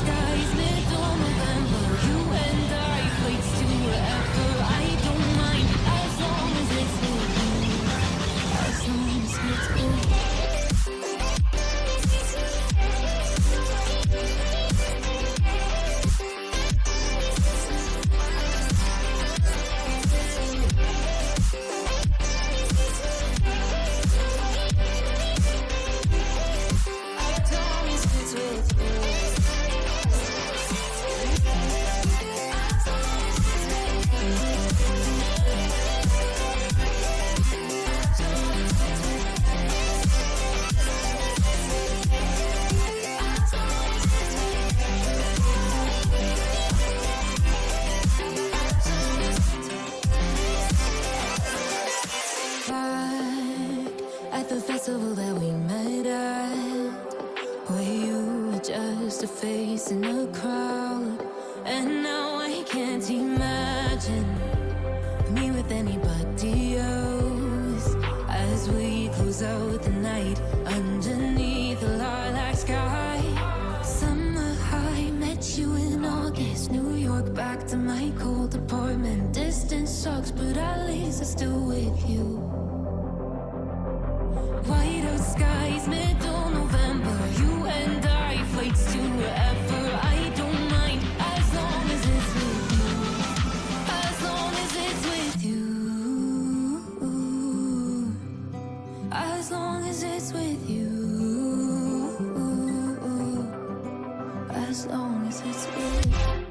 skies, middle November. You and I, flights to wherever. I don't mind as long as it's with you. As long as it's with you. At the festival that we met at, where you were just a face in a crowd, and now I can't imagine me with anybody else. As we close out the night underneath the lilac sky, summer high, met you in August, New York, back to my cold apartment. Distance sucks, but at least I'm still with you. White out skies, middle November. You and I, flights to wherever. I don't mind as long as it's with you. As long as it's with you. As long as it's with you. As long as it's with you.